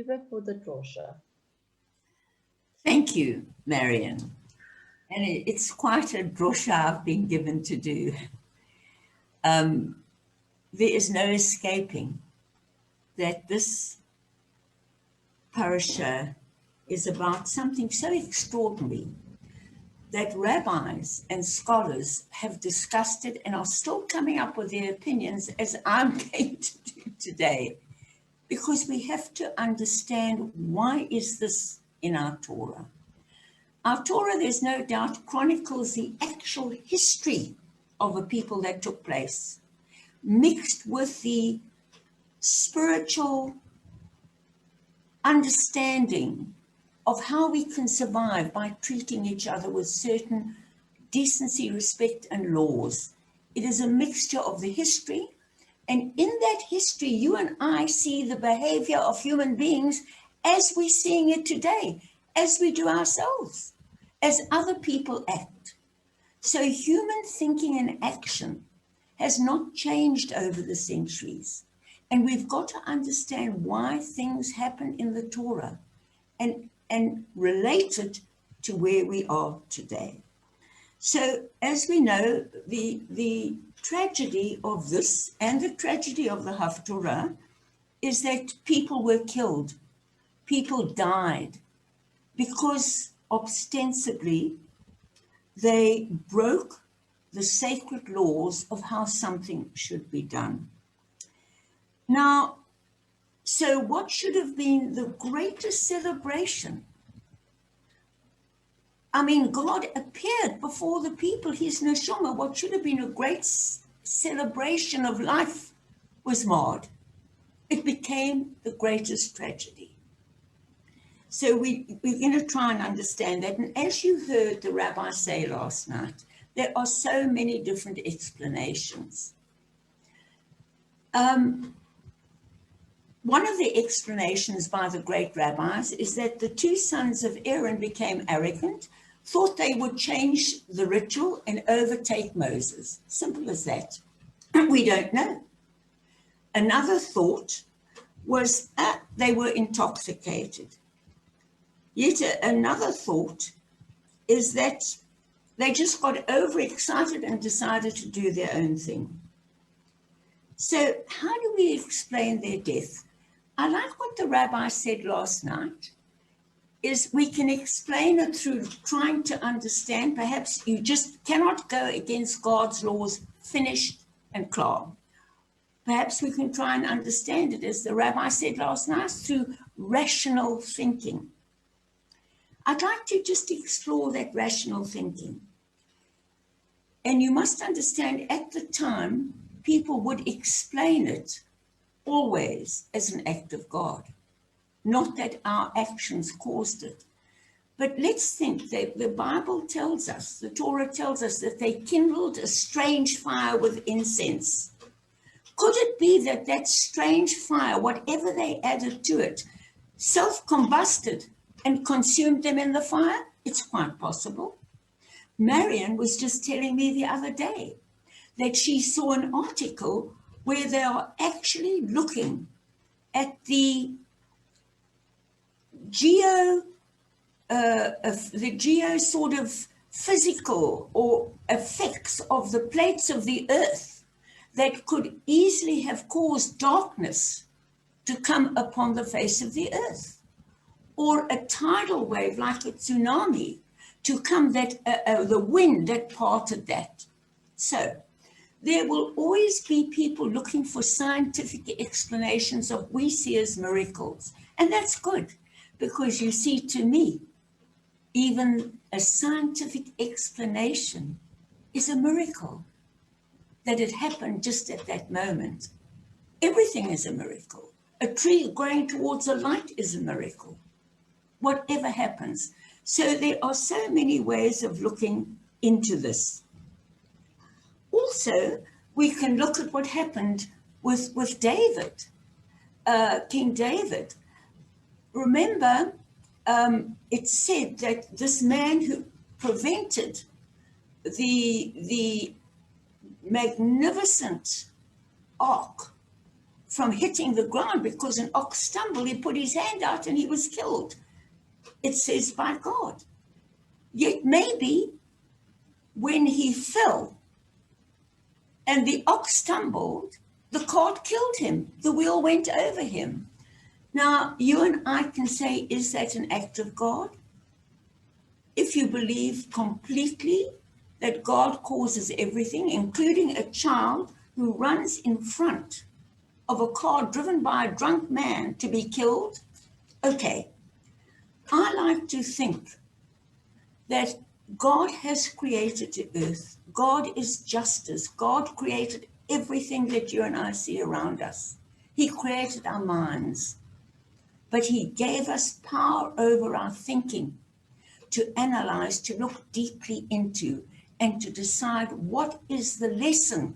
Liebe for the drosha. Thank you, Marion. And it's quite a drosha I've been given to do. There is no escaping that this parasha is about something so extraordinary that rabbis and scholars have discussed it and are still coming up with their opinions, as I'm going to do today, because we have to understand, why is this in our Torah? Our Torah, there's no doubt, chronicles the actual history of a people that took place, mixed with the spiritual understanding of how we can survive by treating each other with certain decency, respect, and laws. It is a mixture of the history, and in that history, you and I see the behavior of human beings as we're seeing it today, as we do ourselves, as other people act. So human thinking and action has not changed over the centuries. And we've got to understand why things happen in the Torah and relate it to where we are today. So as we know, the tragedy of this and the tragedy of the Haftorah is that people were killed. People died because ostensibly they broke the sacred laws of how something should be done. Now, so what should have been the greatest celebration? I mean, God appeared before the people, his neshama. What should have been a great celebration of life was marred. It became the greatest tragedy. So we're going to try and understand that. And as you heard the rabbi say last night, there are so many different explanations. One of the explanations by the great rabbis is that the two sons of Aaron became arrogant, thought they would change the ritual and overtake Moses. Simple as that. We don't know. Another thought was that they were intoxicated. Yet another thought is that they just got overexcited and decided to do their own thing. So how do we explain their death? I like what the rabbi said last night, is we can explain it through trying to understand. Perhaps you just cannot go against God's laws, finished and clear. Perhaps we can try and understand it, as the rabbi said last night, through rational thinking. I'd like to just explore that rational thinking. And you must understand, at the time, people would explain it always as an act of God, not that our actions caused it. But let's think that the Bible tells us, the Torah tells us, that they kindled a strange fire with incense. Could it be that that strange fire, whatever they added to it, self-combusted and consumed them in the fire? It's quite possible. Marion was just telling me the other day that she saw an article where they are actually looking at the geo sort of physical or effects of the plates of the earth that could easily have caused darkness to come upon the face of the earth, or a tidal wave like a tsunami to come, that the wind that parted that. So there will always be people looking for scientific explanations of what we see as miracles. And that's good, because you see, to me, even a scientific explanation is a miracle, that it happened just at that moment. Everything is a miracle. A tree growing towards a light is a miracle. Whatever happens. So there are so many ways of looking into this. Also, we can look at what happened with David, King David. Remember, it's said that this man who prevented the magnificent ark from hitting the ground because an ox stumbled. He put his hand out and he was killed. It says by God. Yet maybe when he fell and the ox stumbled, the cart killed him. The wheel went over him. Now, you and I can say, is that an act of God? If you believe completely that God causes everything, including a child who runs in front of a car driven by a drunk man to be killed, okay. I like to think that God has created the earth. God is justice. God created everything that you and I see around us. He created our minds, but he gave us power over our thinking to analyze, to look deeply into, and to decide what is the lesson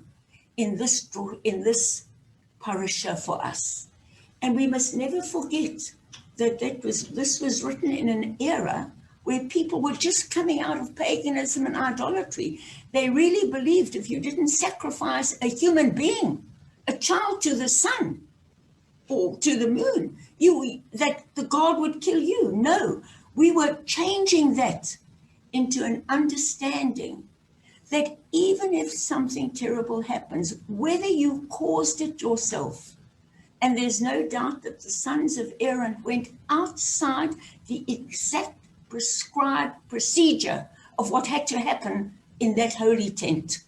in this parasha for us. And we must never forget that this was written in an era where people were just coming out of paganism and idolatry. They really believed if you didn't sacrifice a human being, a child to the sun or to the moon, that the God would kill you. No, we were changing that into an understanding that even if something terrible happens, whether you caused it yourself, and there's no doubt that the sons of Aaron went outside the exact prescribed procedure of what had to happen in that holy tent,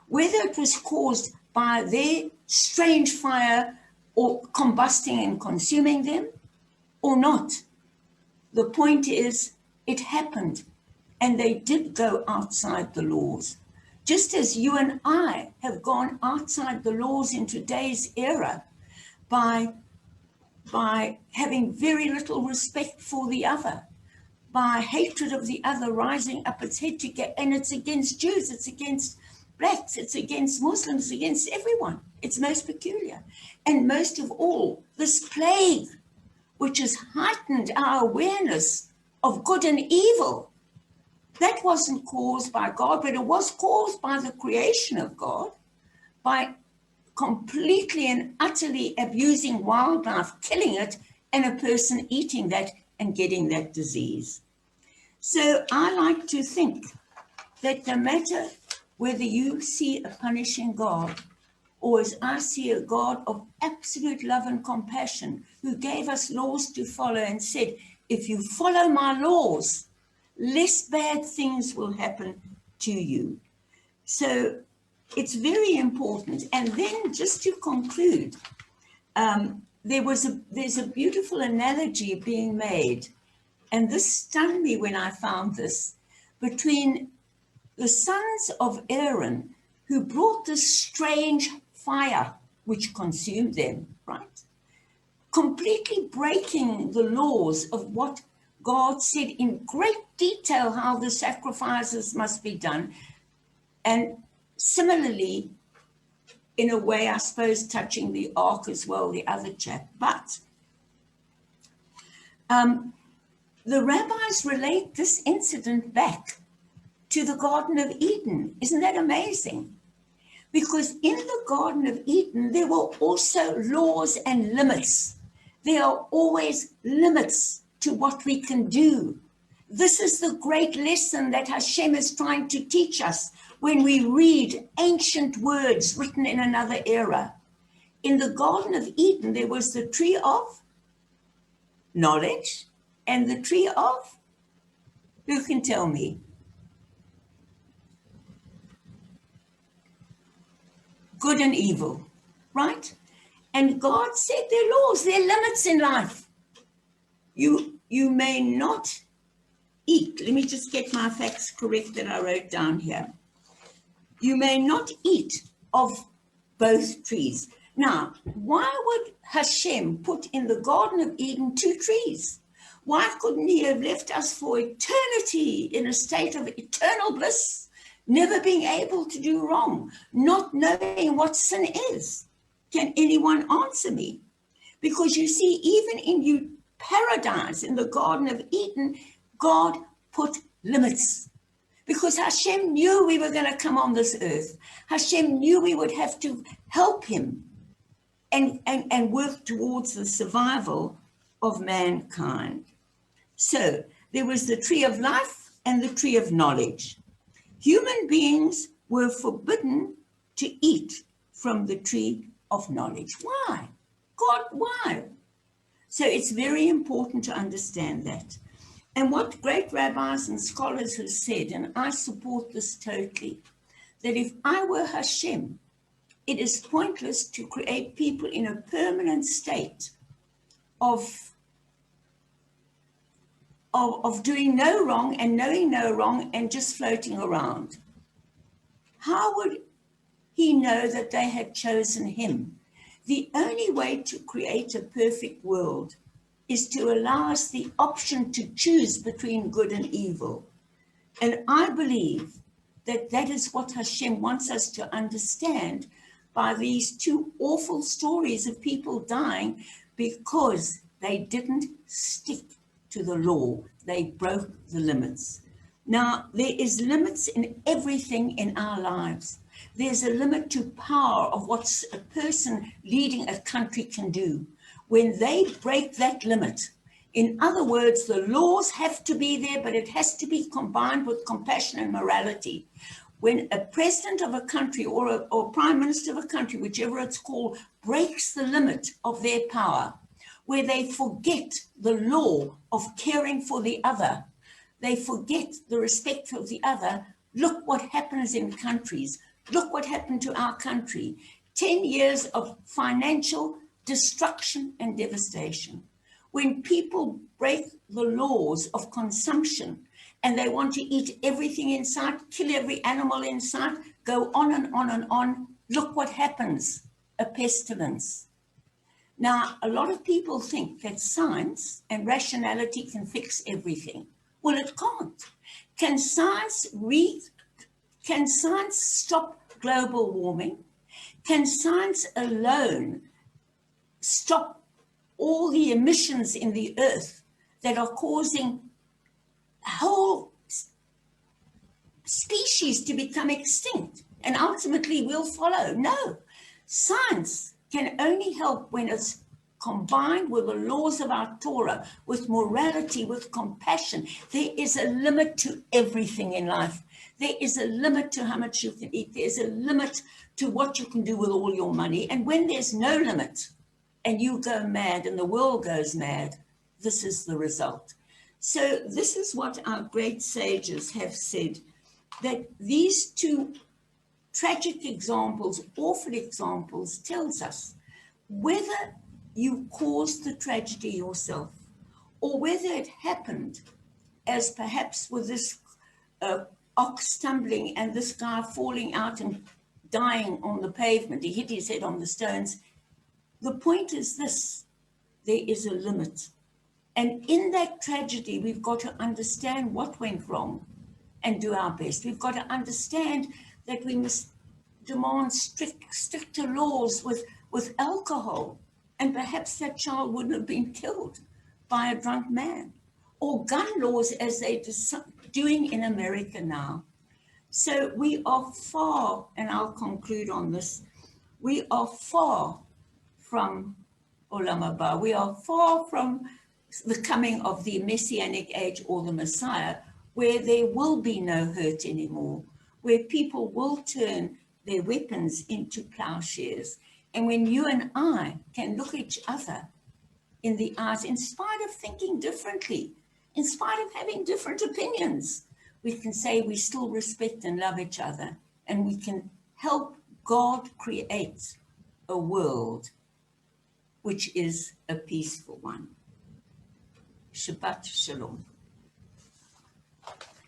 whether it was caused by their strange fire or combusting and consuming them or not. The point is, it happened, and they did go outside the laws. Just as you and I have gone outside the laws in today's era by having very little respect for the other, by hatred of the other rising up its head to get, and it's against Jews, it's against blacks, it's against Muslims, against everyone. It's most peculiar. And most of all, this plague, which has heightened our awareness of good and evil, that wasn't caused by God, but it was caused by the creation of God, by completely and utterly abusing wildlife, killing it, and a person eating that and getting that disease. So I like to think that no matter whether you see a punishing God, or as I see a God of absolute love and compassion, who gave us laws to follow and said, if you follow my laws, less bad things will happen to you. So it's very important. And then just to conclude, there's a beautiful analogy being made, and this stunned me when I found this, between the sons of Aaron who brought this strange fire which consumed them, right? Completely breaking the laws of what God said in great detail how the sacrifices must be done. And similarly, in a way, I suppose, touching the ark as well, the other chap. But the rabbis relate this incident back to the Garden of Eden. Isn't that amazing? Because in the Garden of Eden, there were also laws and limits. There are always limits to what we can do. This is the great lesson that Hashem is trying to teach us when we read ancient words written in another era. In the Garden of Eden, there was the tree of knowledge and the tree of, who can tell me? Good and evil, right? And God said there are laws, there are limits in life. You may not eat. Let me just get my facts correct that I wrote down here. You may not eat of both trees. Now, why would Hashem put in the Garden of Eden two trees? Why couldn't he have left us for eternity in a state of eternal bliss, never being able to do wrong, not knowing what sin is? Can anyone answer me? Because you see, even in paradise, in the Garden of Eden, God put limits. Because Hashem knew we were going to come on this earth. Hashem knew we would have to help him and work towards the survival of mankind. So there was the tree of life and the tree of knowledge. Human beings were forbidden to eat from the tree of knowledge. Why? God, why? So it's very important to understand that. And what great rabbis and scholars have said, and I support this totally, that if I were Hashem, it is pointless to create people in a permanent state of doing no wrong and knowing no wrong and just floating around. How would he know that they had chosen him? The only way to create a perfect world is to allow us the option to choose between good and evil. And I believe that that is what Hashem wants us to understand by these two awful stories of people dying because they didn't stick to the law. They broke the limits. Now, there is limits in everything in our lives. There's a limit to power of what a person leading a country can do. When they break that limit, in other words, the laws have to be there, but it has to be combined with compassion and morality. When a president of a country or a prime minister of a country, whichever it's called, breaks the limit of their power, where they forget the law of caring for the other, they forget the respect of the other. Look what happens in countries. Look what happened to our country. 10 years of financial destruction and devastation. When people break the laws of consumption and they want to eat everything in sight, kill every animal in sight, go on and on and on, look what happens, a pestilence. Now, a lot of people think that science and rationality can fix everything. Well, it can't. Can science stop global warming? Can science alone stop all the emissions in the earth that are causing whole species to become extinct? And ultimately we'll follow. No, science can only help when it's combined with the laws of our Torah, with morality, with compassion. There is a limit to everything in life. There is a limit to how much you can eat. There's a limit to what you can do with all your money. And when there's no limit and you go mad and the world goes mad, this is the result. So this is what our great sages have said, that these two tragic examples, awful examples, tells us whether you caused the tragedy yourself or whether it happened as perhaps with this ox stumbling and this guy falling out and dying on the pavement. He hit his head on the stones. The point is this: there is a limit. And in that tragedy, we've got to understand what went wrong and do our best. We've got to understand that we must demand stricter laws with alcohol. And perhaps that child wouldn't have been killed by a drunk man. Or gun laws as they're doing in America now. So we are far, and I'll conclude on this, we are far from Olam Haba. We are far from the coming of the Messianic age or the Messiah, where there will be no hurt anymore, where people will turn their weapons into plowshares. And when you and I can look each other in the eyes, in spite of thinking differently, in spite of having different opinions, we can say we still respect and love each other, and we can help God create a world which is a peaceful one. Shabbat Shalom.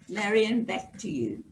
Marian, back to you.